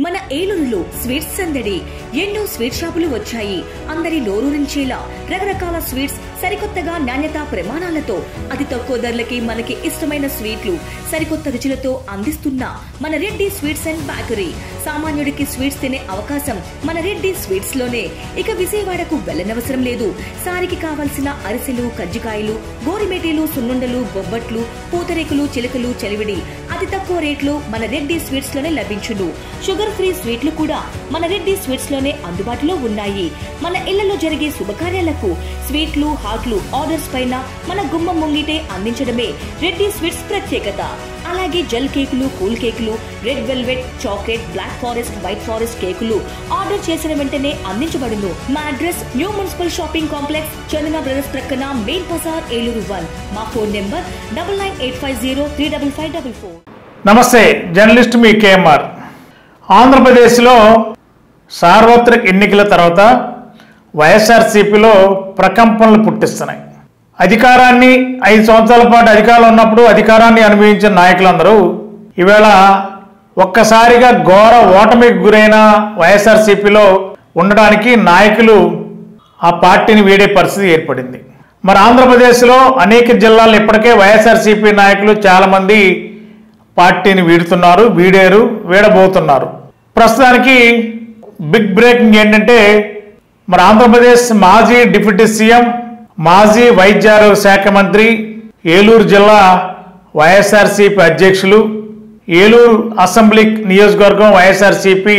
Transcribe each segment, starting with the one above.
మన ఏలూరులో స్వీట్స్ సందడి ఎన్నో స్వీట్ షాపులు వచ్చాయి. అందరి నోరూరించేలా రకరకాల స్వీట్స్ సరికొత్తగా నాణ్యత ప్రమాణాలతో అతి తక్కువ ధరలకి మనకి ఇష్టమైన స్వీట్లు సరికొత్త రుచులతో అందిస్తున్న మన రెడ్డి స్వీట్స్ అండ్ బేకరీ. సామాన్యుడికి స్వీట్స్ తినే అవకాశం మన రెడ్డి స్వీట్స్ లోనే. ఇక విజయవాడకు వెళ్లనవసరం లేదు. సారికి కావాల్సిన అరిసెలు, కజ్జికాయలు, గోరిమేటీలు, సున్నుండలు, బొబ్బట్లు, పూతరేకులు, చిలకలు, చలివిడి అతి తక్కువ రేట్లు మన రెడ్డి స్వీట్స్ లోనే లభించును. షుగర్ ఫ్రీ స్వీట్లు కూడా మన రెడ్డి స్వీట్స్ లోనే అందుబాటులో ఉన్నాయి. మన ఇళ్లలో జరిగే శుభకార్యాలకు స్వీట్లు, హాట్లు ఆర్డర్స్ పైన మన గుమ్మం ముంగిటే అందించడమే రెడ్డి స్వీట్స్ ప్రత్యేకత. అలాగే జెల్ కేకులు, కూల్ కేకులు, red velvet, chocolate, black forest, white forest కేకులు ఆర్డర్ చేసిన వెంటనే అందించబడును. మా address new municipal shopping complex, Chandana brothers ప్రక్కన, మెయిన్ బజార్, ఏలూరు 1. మా ఫోన్ నెంబర్ 9985035544. నమస్తే, జర్నలిస్ట్ మీ కేఎంఆర్. ఆంధ్రప్రదేశ్లో సార్వత్రిక ఎన్నికల తర్వాత వైఎస్ఆర్సీపీలో ప్రకంపనలు పుట్టిస్తున్నాయి. అధికారాన్ని 5 సంవత్సరాల పాటు అధికారంలో ఉన్నప్పుడు అధికారాన్ని అనుభవించిన నాయకులందరూ ఈవేళ ఒక్కసారిగా ఘోర ఓటమికి గురైన వైఎస్ఆర్సీపీలో ఉండడానికి నాయకులు ఆ పార్టీని వీడే పరిస్థితి ఏర్పడింది. మరి ఆంధ్రప్రదేశ్లో అనేక జిల్లాల్లో ఇప్పటికే వైఎస్ఆర్సీపీ నాయకులు చాలామంది పార్టీని వీడారు, వీడబోతున్నారు. ప్రస్తుతానికి బిగ్ బ్రేకింగ్ ఏంటంటే, మరి ఆంధ్రప్రదేశ్ మాజీ డిప్యూటీ సీఎం, మాజీ వైద్య ఆరోగ్య శాఖ మంత్రి, ఏలూరు జిల్లా వైఎస్ఆర్సీపీ అధ్యక్షులు, ఏలూరు అసెంబ్లీ నియోజకవర్గం వైఎస్ఆర్సీపీ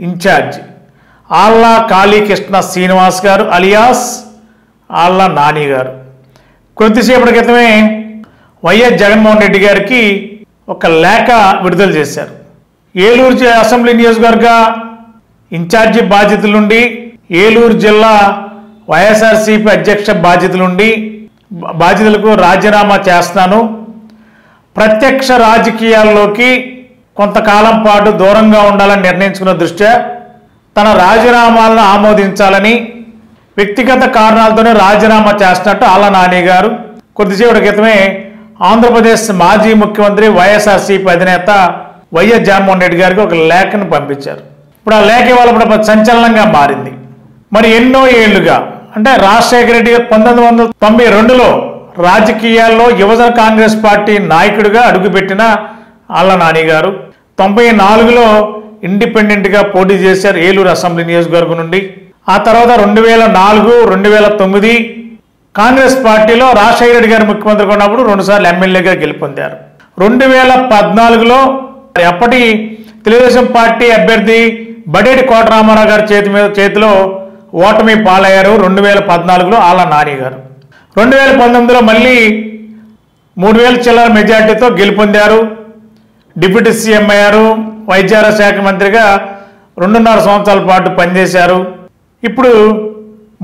ఇన్ఛార్జ్ ఆళ్ల కాళీకృష్ణ శ్రీనివాస్ గారు అలియాస్ ఆళ్ల నాని గారు కొద్దిసేపటి క్రితమే వైఎస్ జగన్మోహన్ రెడ్డి గారికి ఒక లేఖ విడుదల చేశారు. ఏలూరు అసెంబ్లీ నియోజకవర్గ ఇన్ఛార్జి బాధ్యతల నుండి, ఏలూరు జిల్లా వైఎస్ఆర్సీపీ అధ్యక్ష బాధ్యతలకు రాజీనామా చేస్తాను. ప్రత్యక్ష రాజకీయాల్లోకి కొంతకాలం పాటు దూరంగా ఉండాలని నిర్ణయించుకున్న దృష్ట్యా తన రాజీనామాలను ఆమోదించాలని వ్యక్తిగత కారణాలతోనే రాజీనామా చేస్తున్నట్టు ఆళ్ల నాని గారు కొద్దిసేపటి క్రితమే ఆంధ్రప్రదేశ్ మాజీ ముఖ్యమంత్రి వైఎస్ఆర్సీపీ అధినేత వైఎస్ జగన్మోహన్ రెడ్డి గారికి ఒక లేఖను పంపించారు. ఇప్పుడు ఆ లేఖ ఇవాళ సంచలనంగా మారింది. మరి ఎన్నో ఏళ్లుగా అంటే రాజశేఖర రెడ్డి గారు 1992లో రాజకీయాల్లో యువజన కాంగ్రెస్ పార్టీ నాయకుడిగా అడుగుపెట్టిన ఆళ్ల నాని గారు 94లో ఇండిపెండెంట్గా పోటీ చేశారు ఏలూరు అసెంబ్లీ నియోజకవర్గం నుండి. ఆ తర్వాత 2004, 2009 కాంగ్రెస్ పార్టీలో రాజశేఖర రెడ్డి గారు ముఖ్యమంత్రిగా ఉన్నప్పుడు 2 సార్లు ఎమ్మెల్యేగా గెలుపొందారు. 2014లో అప్పటి తెలుగుదేశం పార్టీ అభ్యర్థి బడేటి కోటరామారావు గారి చేతిలో ఓటమి పాలయ్యారు. 2014లో ఆళ్ల నాని గారు 2019లో మళ్ళీ 3000 చిల్లర మెజార్టీతో గెలుపొందారు. డిప్యూటీ సీఎం అయ్యారు. వైద్య ఆరోగ్య శాఖ మంత్రిగా 2.5 సంవత్సరాల పాటు పనిచేశారు. ఇప్పుడు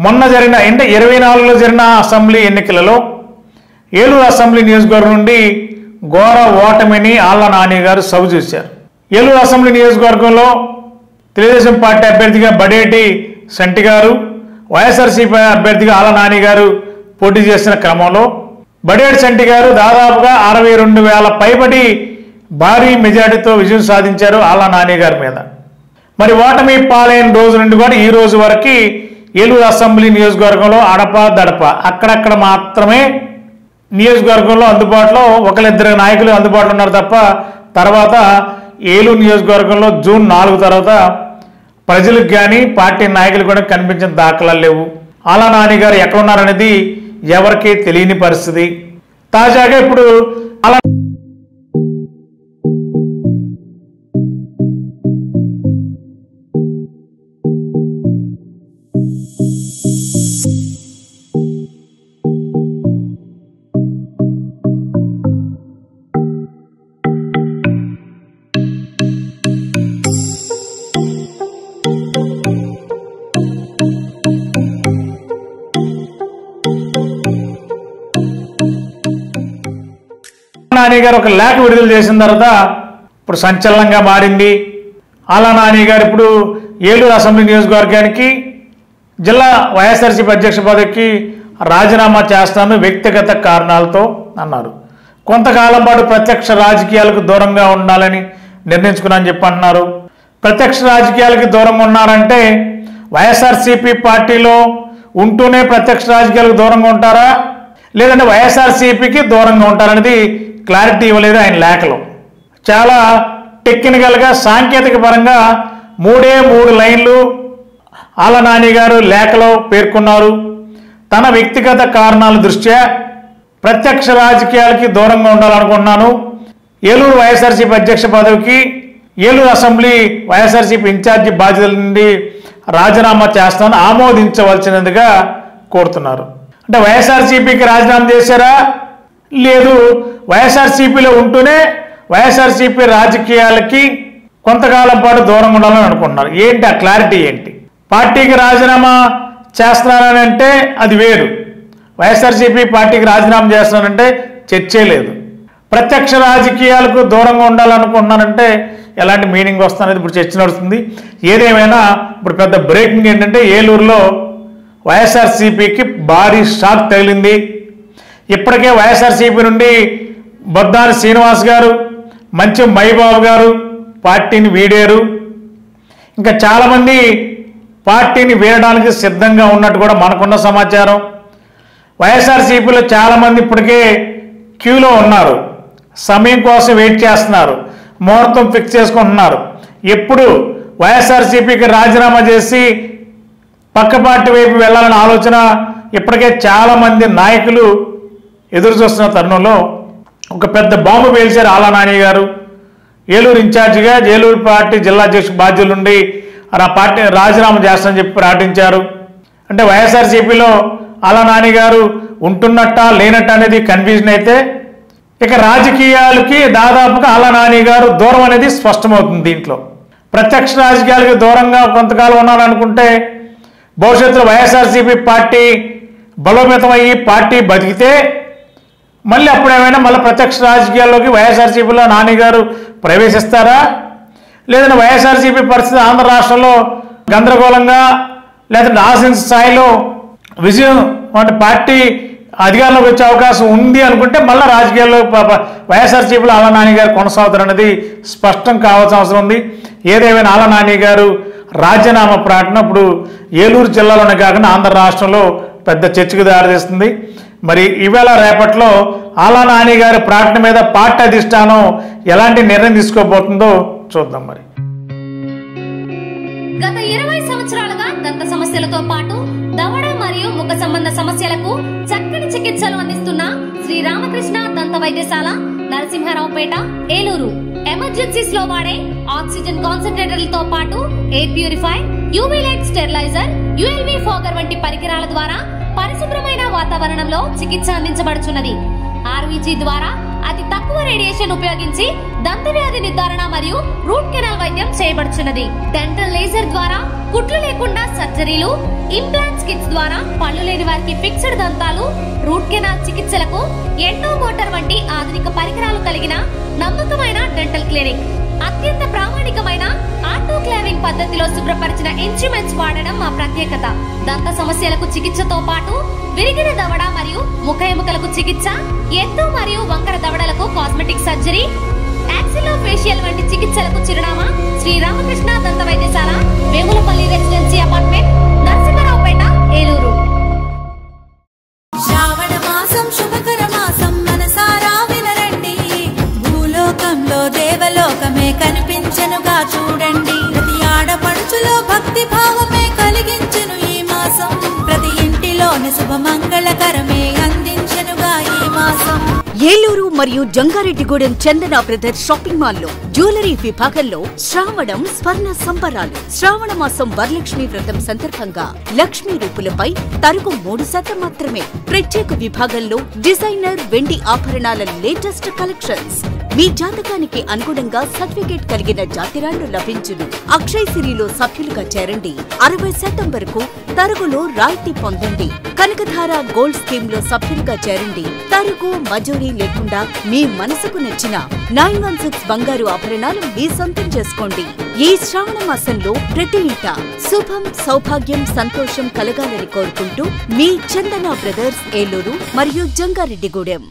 మొన్న జరిగిన 24లో జరిగిన అసెంబ్లీ ఎన్నికలలో ఏలూరు అసెంబ్లీ నియోజకవర్గం నుండి ఘోర ఓటమిని ఆళ్ల నాని గారు సబు చూశారు. ఏలూరు అసెంబ్లీ నియోజకవర్గంలో తెలుగుదేశం పార్టీ అభ్యర్థిగా బడేటి సంటి గారు, వైఎస్ఆర్సీపీ అభ్యర్థిగా ఆళ్ల నాని గారు పోటీ చేసిన క్రమంలో బడేటి సంటి గారు దాదాపుగా 62,000 పైబడి భారీ మెజార్టీతో విజయం సాధించారు ఆళ్ల నాని గారి మీద. మరి ఓటమి పాలైన రోజు నుండి కూడా ఈ రోజు వరకు ఏలూరు అసెంబ్లీ నియోజకవర్గంలో అడపా అక్కడక్కడ మాత్రమే నియోజకవర్గంలో అందుబాటులో 1-2 నాయకులు అందుబాటులో ఉన్నారు తప్ప తర్వాత ఏలూరు నియోజకవర్గంలో జూన్ 4 తర్వాత ప్రజలకు కానీ పార్టీ నాయకులు కూడా కనిపించిన దాఖలాలు లేవు. ఆళ్ల నాని గారు ఎక్కడున్నారనేది ఎవరికీ తెలియని పరిస్థితి. తాజాగా ఇప్పుడు నాని గారు ఒక లేఖ విడుదల చేసిన తర్వాత ఇప్పుడు సంచలనంగా మారింది. ఆళ్ల నాని గారు ఇప్పుడు ఏలూరు అసెంబ్లీ నియోజకవర్గానికి జిల్లా వైఎస్ఆర్సీపీ అధ్యక్ష పదవికి రాజీనామా చేస్తాను వ్యక్తిగత కారణాలతో అన్నారు. కొంతకాలం పాటు ప్రత్యక్ష రాజకీయాలకు దూరంగా ఉండాలని నిర్ణయించుకున్నానని చెప్పి అంటున్నారు. ప్రత్యక్ష రాజకీయాలకి దూరంగా ఉన్నారంటే వైఎస్ఆర్సీపీ పార్టీలో ఉంటూనే ప్రత్యక్ష రాజకీయాలకు దూరంగా ఉంటారా, లేదంటే వైఎస్ఆర్సీపీకి దూరంగా ఉంటారనేది క్లారిటీ ఇవ్వలేదు ఆయన లేఖలో. చాలా టెక్నికల్గా సాంకేతిక పరంగా 3 లైన్లు ఆళ్ల నాని గారు లేఖలో పేర్కొన్నారు. తన వ్యక్తిగత కారణాల దృష్ట్యా ప్రత్యక్ష రాజకీయాలకి దూరంగా ఉండాలనుకుంటున్నాను. ఏలూరు వైఎస్ఆర్సీపీ అధ్యక్ష పదవికి, ఏలూరు అసెంబ్లీ వైఎస్ఆర్సీపీ ఇన్ఛార్జి బాధ్యతల నుండి రాజీనామా చేస్తానని ఆమోదించవలసినదిగా కోరుతున్నారు. అంటే వైఎస్ఆర్సీపీకి రాజీనామా చేశారా, లేదు వైఎస్ఆర్సీపీలో ఉంటూనే వైఎస్ఆర్సీపీ రాజకీయాలకి కొంతకాలం పాటు దూరంగా ఉండాలని అనుకుంటున్నారు. ఏంటి ఆ క్లారిటీ ఏంటి? పార్టీకి రాజీనామా చేస్తున్నారని అంటే అది వేరు, వైఎస్ఆర్సీపీ పార్టీకి రాజీనామా చేస్తున్నారంటే చర్చే లేదు. ప్రత్యక్ష రాజకీయాలకు దూరంగా ఉండాలనుకుంటున్నారంటే ఎలాంటి మీనింగ్ వస్తుందనేది ఇప్పుడు చర్చ నడుస్తుంది. ఏదేమైనా ఇప్పుడు పెద్ద బ్రేకింగ్ ఏంటంటే ఏలూరులో వైఎస్ఆర్సీపీకి భారీ షాక్ తగిలింది. ఇప్పటికే వైఎస్ఆర్సీపీ నుండి బొద్దాని శ్రీనివాస్ గారు, మంచి మైబాబు గారు పార్టీని వీడారు. ఇంకా చాలామంది పార్టీని వీడడానికి సిద్ధంగా ఉన్నట్టు కూడా మనకున్న సమాచారం. వైఎస్ఆర్సీపీలో చాలామంది ఇప్పటికే క్యూలో ఉన్నారు, సమయం కోసం వెయిట్ చేస్తున్నారు, ముహూర్తం ఫిక్స్ చేసుకుంటున్నారు. ఎప్పుడు వైఎస్ఆర్సీపీకి రాజీనామా చేసి పక్క పార్టీ వైపు వెళ్ళాలన్న ఆలోచన ఇప్పటికే చాలామంది నాయకులు ఎదురు చూస్తున్న తరుణంలో ఒక పెద్ద బాంబు పేల్చారు ఆళ్ల నాని గారు. ఏలూరు ఇన్ఛార్జిగా ఏలూరు పార్టీ జిల్లా అధ్యక్ష బాధ్యుల నుండి ఆ పార్టీ రాజీనామా చేస్తానని చెప్పి ప్రకటించారు. అంటే వైఎస్ఆర్సీపీలో ఆళ్ల నాని గారు ఉంటున్నట్టా లేనట్టు అనేది కన్ఫ్యూజన్ అయితే, ఇక రాజకీయాలకి దాదాపుగా ఆళ్ల నాని గారు దూరం అనేది స్పష్టమవుతుంది. దీంట్లో ప్రత్యక్ష రాజకీయాలకి దూరంగా కొంతకాలం ఉన్నారనుకుంటే భవిష్యత్తులో వైఎస్ఆర్సీపీ పార్టీ బలోపేతం అయ్యి పార్టీ బతికితే మళ్ళీ అప్పుడేమైనా మళ్ళీ ప్రత్యక్ష రాజకీయాల్లోకి వైఎస్ఆర్సీపీలో నాని గారు ప్రవేశిస్తారా, లేదంటే వైఎస్ఆర్సీపీ పరిస్థితి ఆంధ్ర రాష్ట్రంలో గందరగోళంగా లేదంటే ఆశించిన స్థాయిలో విజయం అంటే పార్టీ అధికారంలోకి వచ్చే అవకాశం ఉంది అనుకుంటే మళ్ళీ రాజకీయాల్లో వైఎస్ఆర్సీపీలో ఆళ్ల నాని గారు కొనసాగుతారనేది స్పష్టం కావాల్సిన అవసరం ఉంది. ఏదేమైనా ఆళ్ల నాని గారు రాజీనామా ప్రకటన ఇప్పుడు ఏలూరు జిల్లాలోనే కాకుండా ఆంధ్ర రాష్ట్రంలో పెద్ద చర్చకు దారితీస్తుంది. మరి ఈవేళ రేపట్లో ఆళ్ల నాని గారి ప్రకటన మీద పార్టీ అధిష్టానం ఎలాంటి నిర్ణయం తీసుకోబోతుందో చూద్దాం. మరి గత 20 సంవత్సరాలుగా దంత సమస్యలతో పాటు దవడ మరియు ముఖ సంబంధ సమస్యలకు చక్కని చికిత్సలు అందిస్తున్న శ్రీ రామకృష్ణ దంత వైద్యశాల, నరసింహారావుపేట, ఏలూరు. ఎమర్జెన్సీస్ లో వాడే ఆక్సిజన్ కాన్సంట్రేటర్లతో పాటు air purifier, UV light steriliser, ULV fogger వంటి పరికరాల ద్వారా పరిశుభ్రమైన వాతావరణంలో చికిత్స అందించబడుచున్నది. ఆర్వీజీ ద్వారా అతి తక్కువ రేడియేషన్ ఉపయోగించి దంత వ్యాధి నిర్ధారణ మరియు రూట్ కెనాల్ వైద్యం చేయబడుచున్నది. డెంటల్ లేజర్ ద్వారా కుట్లు లేకుండా సర్జరీలు, ఇంప్లాంట్స్ కిట్స్ ద్వారా పళ్ళు లేని వారికి ఫిక్స్డ్ దంతాలు, రూట్ కెనాల్ చికిత్సలకు ఎండో మోటార్ వంటి ఆధునిక పరికరాలు కలిగిన నమ్మకమైన డెంటల్ క్లినిక్. అత్యంత ప్రామాణికమైన ఆటోక్లావింగ్ పద్ధతిలో శుభ్రపరిచిన ఇన్స్ట్రుమెంట్స్ వాడడం మా ప్రత్యేకత. దంత సమస్యలకు చికిత్సతో పాటు విరిగిన దవడ మరియు ముఖ ఎముకలకు చికిత్స, ఎత్తు మరియు వంకర దవడలకు కాస్మెటిక్ సర్జరీ, యాక్సిలోఫేషియల్ వంటి చికిత్సలకు చిరునామా శ్రీ రామకృష్ణ దంత వైద్యశాల, వేములపల్లి రెసిడెన్సీ అపార్ట్మెంట్, నరసింహారావుపేట, ఏలూరు. శ్రావణ మాసం శుభకర మాసం, మనసారా వినరండి. భూలోకంలో దేవలోకమే కనిపించెనుగా చూడండి. ప్రతి ఆడపడుచులో భక్తి భావమే కలిగించెను ఈ మాసం. ప్రతి ఇంటిలోని శుభమంగళకరమే అందించెనుగా ఈ మాసం. ఏలూరు మరియు జంగారెడ్డిగూడెం చందన బ్రదర్స్ షాపింగ్ మాల్ లో జ్యువెలరీ విభాగంలో శ్రావణం స్వర్ణ సంబరాలు. శ్రావణ మాసం వరలక్ష్మి వ్రతం సందర్భంగా లక్ష్మీ రూపులపై తరుగు 3% మాత్రమే. ప్రత్యేక విభాగంలో డిజైనర్ వెండి ఆభరణాల లేటెస్ట్ కలెక్షన్స్. మీ జాతకానికి అనుగుణంగా సర్టిఫికేట్ కలిగిన జాతిరాళ్లు లభించును. అక్షయ్ సిరిలో సభ్యులుగా చేరండి. 60% వరకు తరుగులో రాయితీ పొందండి. కనకధార గోల్డ్ స్కీమ్ లో సభ్యులుగా చేరండి. తరుగు మజూరీ లేకుండా మీ మనసుకు నచ్చిన 916 బంగారు ఆభరణాలు మీ సొంతం చేసుకోండి. ఈ శ్రావణ మాసంలో ప్రతి ఇంట శుభం, సౌభాగ్యం, సంతోషం కలగాలని కోరుకుంటూ మీ చందన బ్రదర్స్, ఏలూరు మరియు జంగారెడ్డిగూడెం.